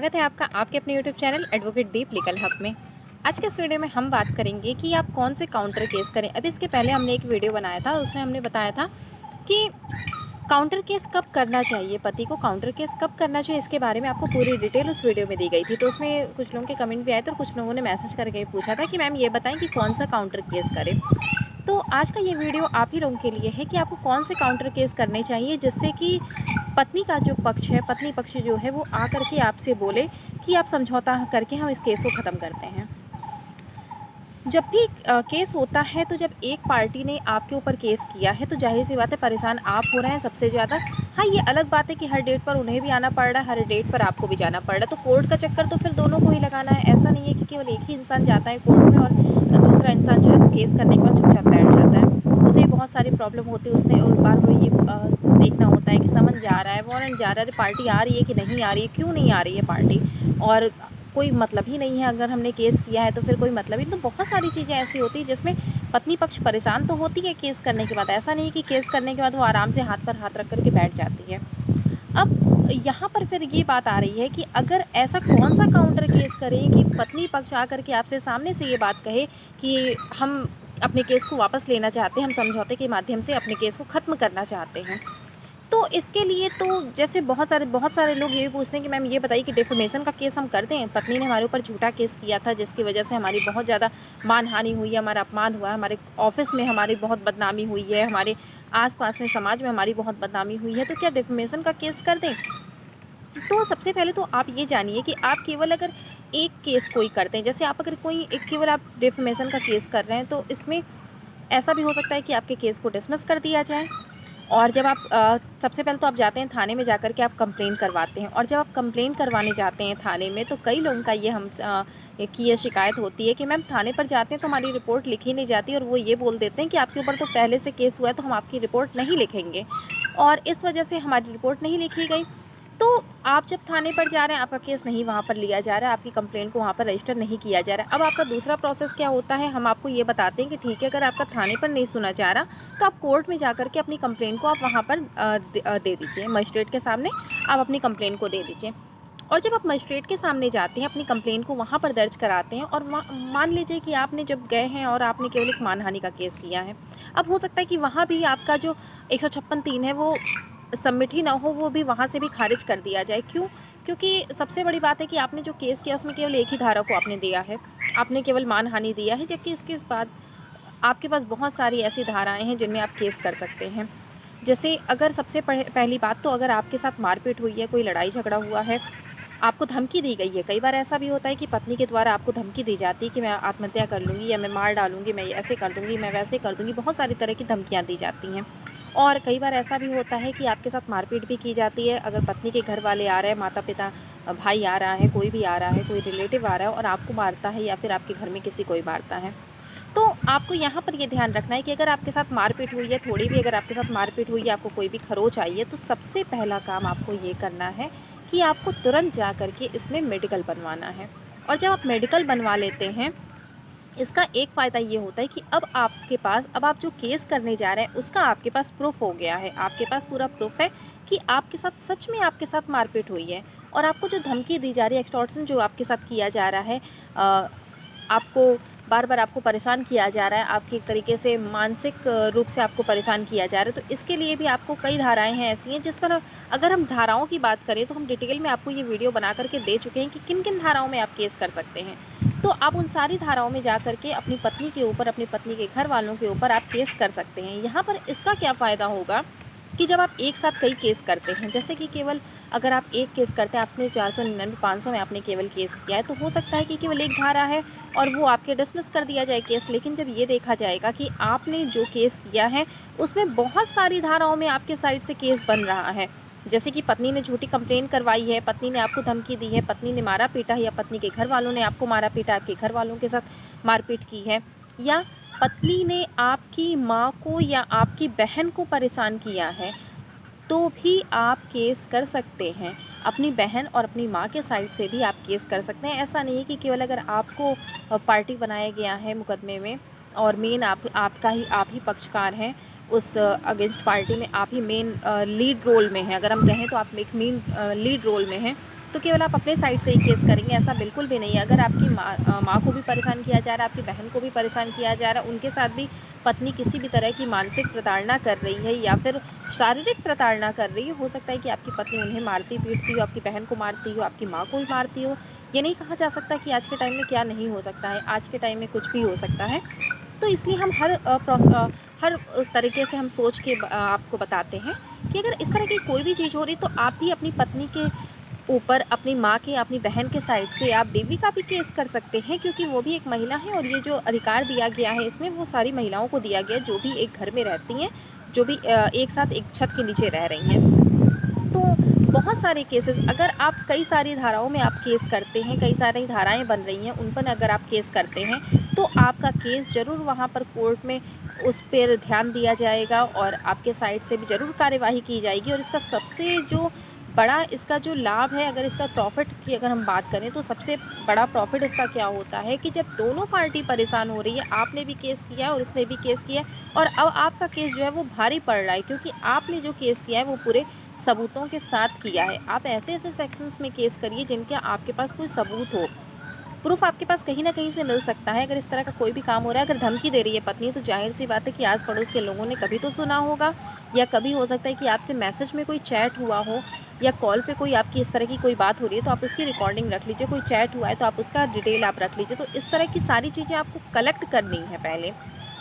स्वागत है आपका आपके अपने यूट्यूब चैनल एडवोकेट दीप लीगल हब में। आज के इस वीडियो में हम बात करेंगे कि आप कौन से काउंटर केस करें। अभी इसके पहले हमने एक वीडियो बनाया था, उसमें हमने बताया था कि काउंटर केस कब करना चाहिए, पति को काउंटर केस कब करना चाहिए, इसके बारे में आपको पूरी डिटेल उस वीडियो में दी गई थी। तो उसमें कुछ लोगों के कमेंट भी आए थे और कुछ लोगों ने मैसेज करके पूछा था कि मैम ये बताएं कि कौन सा काउंटर केस करें। तो आज का ये वीडियो आप ही लोगों के लिए है कि आपको कौन से काउंटर केस करने चाहिए, जिससे कि पत्नी का जो पक्ष है, पत्नी पक्ष जो है वो आ करके आपसे बोले कि आप समझौता करके हम इस केस को ख़त्म करते हैं। जब भी केस होता है तो जब एक पार्टी ने आपके ऊपर केस किया है तो जाहिर सी बात है परेशान आप हो रहे हैं सबसे ज़्यादा। हाँ, ये अलग बात है कि हर डेट पर उन्हें भी आना पड़ रहा है, हर डेट पर आपको भी जाना पड़ रहा है, तो कोर्ट का चक्कर तो फिर दोनों को ही लगाना है। ऐसा नहीं है कि केवल एक ही इंसान जाता है कोर्ट में और दूसरा इंसान जो है केस करने के बाद चुपचाप बैठ जाता है। उसे बहुत सारी प्रॉब्लम होती है, उसने बार बार ये देखना होता है कि समन जा रहा है, वारंट जा रहा है, पार्टी आ रही है कि नहीं आ रही है, क्यों नहीं आ रही है पार्टी, और कोई मतलब ही नहीं है। अगर हमने केस किया है तो फिर कोई मतलब ही। तो बहुत सारी चीज़ें ऐसी होती हैं जिसमें पत्नी पक्ष परेशान तो होती है केस करने के बाद। ऐसा नहीं कि केस करने के बाद वो आराम से हाथ पर हाथ रख करके बैठ जाती है। अब यहाँ पर फिर ये बात आ रही है कि अगर ऐसा कौन सा काउंटर केस करें कि पत्नी पक्ष आकर के आपसे सामने से ये बात कहे कि हम अपने केस को वापस लेना चाहते हैं, हम समझौते के माध्यम से अपने केस को ख़त्म करना चाहते हैं। तो इसके लिए तो जैसे बहुत सारे लोग ये भी पूछते हैं कि मैम ये बताइए कि डिफेमेशन का केस हम कर दें। पत्नी ने हमारे ऊपर झूठा केस किया था जिसकी वजह से हमारी बहुत ज़्यादा मानहानि हुई है, हमारा अपमान हुआ है, हमारे ऑफिस में हमारी बहुत बदनामी हुई है, हमारे आसपास में समाज में हमारी बहुत बदनामी हुई है, तो क्या डिफेमेशन का केस कर दें? तो सबसे पहले तो आप ये जानिए कि आप केवल अगर एक केस कोई करते हैं, जैसे आप अगर कोई एक केवल आप डिफेमेशन का केस कर रहे हैं, तो इसमें ऐसा भी हो सकता है कि आपके केस को डिसमिस कर दिया जाए। और जब आप सबसे पहले तो आप जाते हैं थाने में जाकर के आप कंप्लेन करवाते हैं, और जब आप कंप्लेन करवाने जाते हैं थाने में तो कई लोगों का ये शिकायत होती है कि मैम थाने पर जाते हैं तो हमारी रिपोर्ट लिखी नहीं जाती, और वो ये बोल देते हैं कि आपके ऊपर तो पहले से केस हुआ है तो हम आपकी रिपोर्ट नहीं लिखेंगे, और इस वजह से हमारी रिपोर्ट नहीं लिखी गई। तो आप जब थाने पर जा रहे हैं, आपका केस नहीं वहाँ पर लिया जा रहा है, आपकी कंप्लेंट को वहाँ पर रजिस्टर नहीं किया जा रहा है। अब आपका दूसरा प्रोसेस क्या होता है, हम आपको ये बताते हैं कि ठीक है, अगर आपका थाने पर नहीं सुना जा रहा तो आप कोर्ट में जाकर के अपनी कंप्लेंट को आप वहाँ पर दे दीजिए, मजिस्ट्रेट के सामने आप अपनी कंप्लेंट को दे दीजिए। और जब आप मजिस्ट्रेट के सामने जाते हैं, अपनी कंप्लेंट को वहाँ पर दर्ज कराते हैं, और मान लीजिए कि आपने जब गए हैं और आपने केवल एक मानहानि का केस किया है, अब हो सकता है कि वहाँ भी आपका जो 156(3) है वो सबमिट ही ना हो, वो भी वहाँ से भी खारिज कर दिया जाए। क्यों? क्योंकि सबसे बड़ी बात है कि आपने जो केस किया उसमें केवल एक ही धारा को आपने दिया है, आपने केवल मानहानि दिया है, जबकि इसके बाद आपके पास बहुत सारी ऐसी धाराएं हैं जिनमें आप केस कर सकते हैं। जैसे अगर सबसे पहली बात तो अगर आपके साथ मारपीट हुई है, कोई लड़ाई झगड़ा हुआ है, आपको धमकी दी गई है। कई बार ऐसा भी होता है कि पत्नी के द्वारा आपको धमकी दी जाती है कि मैं आत्महत्या कर लूँगी, या मैं मार डालूँगी, मैं ऐसे कर दूँगी, मैं वैसे कर दूँगी, बहुत सारी तरह की धमकियाँ दी जाती हैं। और कई बार ऐसा भी होता है कि आपके साथ मारपीट भी की जाती है। अगर पत्नी के घर वाले आ रहे हैं, माता पिता, भाई आ रहा है, कोई भी आ रहा है, कोई रिलेटिव आ रहा है और आपको मारता है, या फिर आपके घर में किसी कोई मारता है, तो आपको यहाँ पर ये ध्यान रखना है कि अगर आपके साथ मारपीट हुई है, थोड़ी भी अगर आपके साथ मारपीट हुई है, आपको कोई भी खरोच आई है, तो सबसे पहला काम आपको ये करना है कि आपको तुरंत जा कर के इसमें मेडिकल बनवाना है। और जब आप मेडिकल बनवा लेते हैं, इसका एक फ़ायदा ये होता है कि अब आपके पास, अब आप जो केस करने जा रहे हैं उसका आपके पास प्रूफ हो गया है, आपके पास पूरा प्रूफ है कि आपके साथ सच में आपके साथ मारपीट हुई है, और आपको जो धमकी दी जा रही है, एक्सटॉर्शन जो आपके साथ किया जा रहा है, आपको बार बार आपको परेशान किया जा रहा है, आपकी एक तरीके से मानसिक रूप से आपको परेशान किया जा रहा है, तो इसके लिए भी आपको कई धाराएं हैं ऐसी हैं जिस पर अगर हम धाराओं की बात करें तो हम डिटेल में आपको ये वीडियो बना करके दे चुके हैं कि किन किन धाराओं में आप केस कर सकते हैं। तो आप उन सारी धाराओं में जा करके अपनी पत्नी के ऊपर, अपनी पत्नी के घर वालों के ऊपर आप केस कर सकते हैं। यहाँ पर इसका क्या फ़ायदा होगा कि जब आप एक साथ कई केस करते हैं, जैसे कि केवल अगर आप एक केस करते हैं, आपने 499, 500 में आपने केवल केस किया है, तो हो सकता है कि केवल एक धारा है और वो आपके डिसमिस कर दिया जाए केस। लेकिन जब ये देखा जाएगा कि आपने जो केस किया है उसमें बहुत सारी धाराओं में आपके साइड से केस बन रहा है, जैसे कि पत्नी ने झूठी कंप्लेन करवाई है, पत्नी ने आपको धमकी दी है, पत्नी ने मारा पीटा है, या पत्नी के घर वालों ने आपको मारा पीटा, आपके घर वालों के साथ मारपीट की है, या पत्नी ने आपकी माँ को या आपकी बहन को परेशान किया है, तो भी आप केस कर सकते हैं। अपनी बहन और अपनी माँ के साइड से भी आप केस कर सकते हैं। ऐसा नहीं है कि केवल अगर आपको पार्टी बनाया गया है मुकदमे में और मेन आप ही पक्षकार हैं, उस अगेंस्ट पार्टी में आप ही मेन लीड रोल में हैं, अगर हम कहें तो आप एक मेन लीड रोल में हैं, तो केवल आप अपने साइड से ही केस करेंगे, ऐसा बिल्कुल भी नहीं है। अगर आपकी माँ को भी परेशान किया जा रहा है, आपकी बहन को भी परेशान किया जा रहा है, उनके साथ भी पत्नी किसी भी तरह की मानसिक प्रताड़ना कर रही है या फिर शारीरिक प्रताड़ना कर रही हो सकता है कि आपकी पत्नी उन्हें मारती पीटती हो, आपकी बहन को मारती हो, आपकी माँ को भी मारती हो। ये नहीं कहा जा सकता कि आज के टाइम में क्या नहीं हो सकता है, आज के टाइम में कुछ भी हो सकता है। तो इसलिए हम हर तरीके से हम सोच के आपको बताते हैं कि अगर इस तरह की कोई भी चीज़ हो रही तो आप भी अपनी पत्नी के ऊपर, अपनी माँ के, अपनी बहन के साइड से आप बीवी का भी केस कर सकते हैं, क्योंकि वो भी एक महिला है और ये जो अधिकार दिया गया है इसमें वो सारी महिलाओं को दिया गया है जो भी एक घर में रहती हैं, जो भी एक साथ एक छत के नीचे रह रही हैं। तो बहुत सारे केसेस, अगर आप कई सारी धाराओं में आप केस करते हैं, कई सारी धाराएं बन रही हैं, उन पर अगर आप केस करते हैं तो आपका केस ज़रूर वहाँ पर कोर्ट में उस पर ध्यान दिया जाएगा और आपके साइड से भी ज़रूर कार्यवाही की जाएगी। और इसका सबसे जो बड़ा इसका जो लाभ है, अगर इसका प्रॉफिट की अगर हम बात करें तो सबसे बड़ा प्रॉफिट इसका क्या होता है कि जब दोनों पार्टी परेशान हो रही है, आपने भी केस किया है और उसने भी केस किया है और अब आपका केस जो है वो भारी पड़ रहा है, क्योंकि आपने जो केस किया है वो पूरे सबूतों के साथ किया है। आप ऐसे ऐसे सेक्शंस में केस करिए जिनके आपके पास कोई सबूत हो, प्रूफ आपके पास कहीं ना कहीं से मिल सकता है। अगर इस तरह का कोई भी काम हो रहा है, अगर धमकी दे रही है पत्नी, तो जाहिर सी बात है कि आस पड़ोस के लोगों ने कभी तो सुना होगा, या कभी हो सकता है कि आपसे मैसेज में कोई चैट हुआ हो या कॉल पे कोई आपकी इस तरह की कोई बात हो रही है तो आप उसकी रिकॉर्डिंग रख लीजिए, कोई चैट हुआ है तो आप उसका डिटेल आप रख लीजिए। तो इस तरह की सारी चीज़ें आपको कलेक्ट करनी है पहले,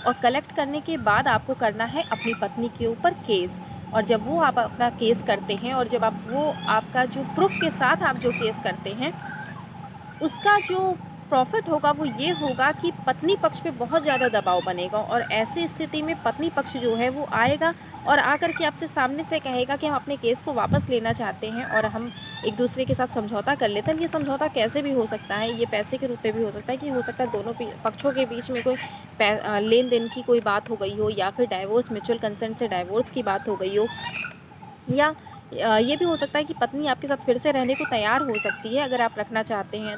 और कलेक्ट करने के बाद आपको करना है अपनी पत्नी के ऊपर केस। और जब वो आप अपना केस करते हैं और जब आप वो आपका जो प्रूफ के साथ आप जो केस करते हैं, उसका जो प्रॉफिट होगा वो ये होगा कि पत्नी पक्ष पे बहुत ज़्यादा दबाव बनेगा और ऐसी स्थिति में पत्नी पक्ष जो है वो आएगा और आकर के आपसे सामने से कहेगा कि हम अपने केस को वापस लेना चाहते हैं और हम एक दूसरे के साथ समझौता कर लेते हैं। ये समझौता कैसे भी हो सकता है, ये पैसे के रूप में भी हो सकता है, कि हो सकता है दोनों पक्षों के बीच में कोई लेन देन की कोई बात हो गई हो, या फिर डाइवोर्स, म्यूचुअल कंसेंट से डाइवोर्स की बात हो गई हो, या ये भी हो सकता है कि पत्नी आपके साथ फिर से रहने को तैयार हो सकती है अगर आप रखना चाहते हैं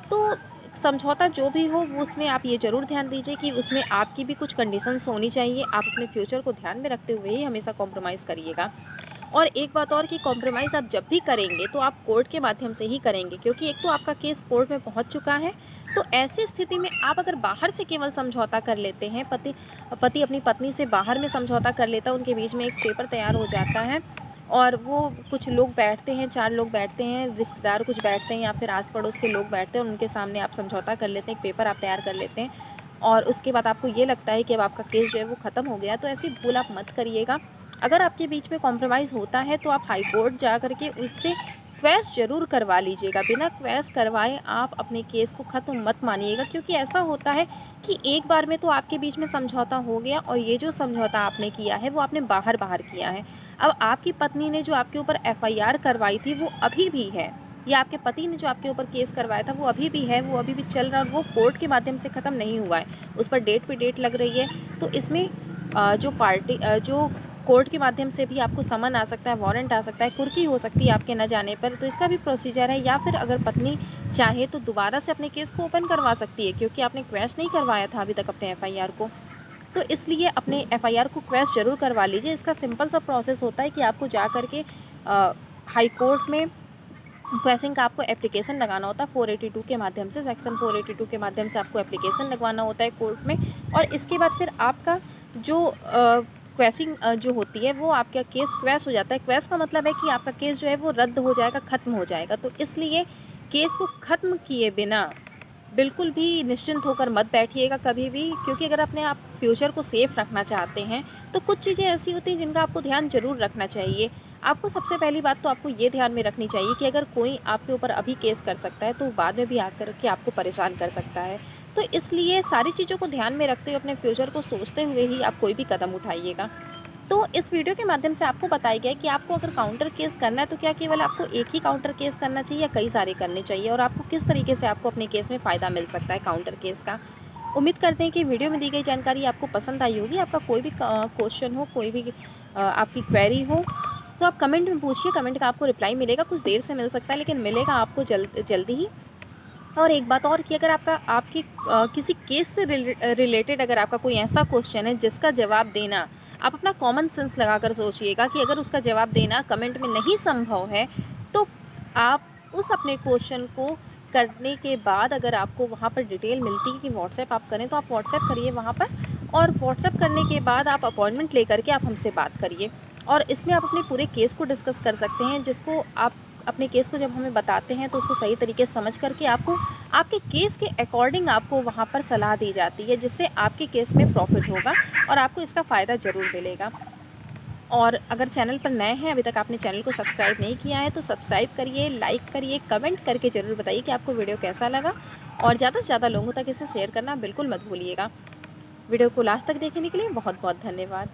तो समझौता जो भी हो वो उसमें आप ये ज़रूर ध्यान दीजिए कि उसमें आपकी भी कुछ कंडीशंस होनी चाहिए। आप अपने फ्यूचर को ध्यान में रखते हुए ही हमेशा कॉम्प्रोमाइज़ करिएगा। और एक बात और कि कॉम्प्रोमाइज़ आप जब भी करेंगे तो आप कोर्ट के माध्यम से ही करेंगे, क्योंकि एक तो आपका केस कोर्ट में पहुंच चुका है। तो ऐसी स्थिति में आप अगर बाहर से केवल समझौता कर लेते हैं, पति अपनी पत्नी से बाहर में समझौता कर लेता है, उनके बीच में एक पेपर तैयार हो जाता है और वो कुछ लोग बैठते हैं, 4 लोग बैठते हैं, रिश्तेदार कुछ बैठते हैं या फिर आस पड़ोस के लोग बैठते हैं और उनके सामने आप समझौता कर लेते हैं, एक पेपर आप तैयार कर लेते हैं और उसके बाद आपको ये लगता है कि अब आपका केस जो है वो ख़त्म हो गया। तो ऐसी भूल आप मत करिएगा। अगर आपके बीच में कॉम्प्रोमाइज़ होता है तो आप हाई कोर्ट जा कर के उससे क्वैश ज़रूर करवा लीजिएगा। बिना क्वैश करवाए आप अपने केस को ख़त्म मत मानिएगा, क्योंकि ऐसा होता है कि एक बार में तो आपके बीच में समझौता हो गया और ये जो समझौता आपने किया है वो आपने बाहर किया है। अब आपकी पत्नी ने जो आपके ऊपर एफआईआर करवाई थी वो अभी भी है, या आपके पति ने जो आपके ऊपर केस करवाया था वो अभी भी है, वो अभी भी चल रहा है और वो कोर्ट के माध्यम से ख़त्म नहीं हुआ है, उस पर डेट पे डेट लग रही है। तो इसमें जो कोर्ट के माध्यम से भी आपको समन आ सकता है, वारंट आ सकता है, कुर्की हो सकती है आपके न जाने पर, तो इसका भी प्रोसीजर है। या फिर अगर पत्नी चाहे तो दोबारा से अपने केस को ओपन करवा सकती है, क्योंकि आपने क्वैश नहीं करवाया था अभी तक अपने एफआईआर को, तो इसलिए अपने एफआईआर को क्वैश ज़रूर करवा लीजिए। इसका सिंपल सा प्रोसेस होता है कि आपको जा कर के हाई कोर्ट में क्वैशिंग का आपको एप्लीकेशन लगाना होता है 482 के माध्यम से, सेक्शन 482 के माध्यम से आपको एप्लीकेशन लगवाना होता है कोर्ट में। और इसके बाद फिर आपका जो क्वैशिंग जो होती है वो आपका केस क्वैश हो जाता है। क्वैश का मतलब है कि आपका केस जो है वो रद्द हो जाएगा, ख़त्म हो जाएगा। तो इसलिए केस को ख़त्म किए बिना बिल्कुल भी निश्चिंत होकर मत बैठिएगा कभी भी, क्योंकि अगर अपने आप फ्यूचर को सेफ़ रखना चाहते हैं तो कुछ चीज़ें ऐसी होती हैं जिनका आपको ध्यान ज़रूर रखना चाहिए। आपको सबसे पहली बात तो आपको ये ध्यान में रखनी चाहिए कि अगर कोई आपके ऊपर अभी केस कर सकता है तो बाद में भी आकर के आपको परेशान कर सकता है। तो इसलिए सारी चीज़ों को ध्यान में रखते हुए, अपने फ्यूचर को सोचते हुए ही आप कोई भी कदम उठाइएगा। तो इस वीडियो के माध्यम से आपको बताया गया कि आपको अगर काउंटर केस करना है तो क्या केवल आपको एक ही काउंटर केस करना चाहिए या कई सारे करने चाहिए, और आपको किस तरीके से आपको अपने केस में फ़ायदा मिल सकता है काउंटर केस का। उम्मीद करते हैं कि वीडियो में दी गई जानकारी आपको पसंद आई होगी। आपका कोई भी क्वेश्चन हो, कोई भी आपकी क्वेरी हो तो आप कमेंट में पूछिए। कमेंट का आपको रिप्लाई मिलेगा, कुछ देर से मिल सकता है लेकिन मिलेगा आपको जल्दी ही। और एक बात और कि अगर आपकी किसी केस से रिलेटेड अगर आपका कोई ऐसा क्वेश्चन है जिसका जवाब देना आप अपना कॉमन सेंस लगाकर सोचिएगा कि अगर उसका जवाब देना कमेंट में नहीं संभव है तो आप उस अपने क्वेश्चन को करने के बाद अगर आपको वहाँ पर डिटेल मिलती है कि व्हाट्सएप आप करें, तो आप व्हाट्सएप करिए वहाँ पर, और व्हाट्सएप करने के बाद आप अपॉइंटमेंट लेकर के आप हमसे बात करिए। और इसमें आप अपने पूरे केस को डिस्कस कर सकते हैं, जिसको आप अपने केस को जब हमें बताते हैं तो उसको सही तरीके से समझ करके आपको आपके केस के अकॉर्डिंग आपको वहाँ पर सलाह दी जाती है, जिससे आपके केस में प्रॉफिट होगा और आपको इसका फ़ायदा ज़रूर मिलेगा। और अगर चैनल पर नए हैं, अभी तक आपने चैनल को सब्सक्राइब नहीं किया है, तो सब्सक्राइब करिए, लाइक करिए, कमेंट करके ज़रूर बताइए कि आपको वीडियो कैसा लगा, और ज़्यादा से ज़्यादा लोगों तक इसे शेयर करना बिल्कुल मत भूलिएगा। वीडियो को लास्ट तक देखने के लिए बहुत बहुत धन्यवाद।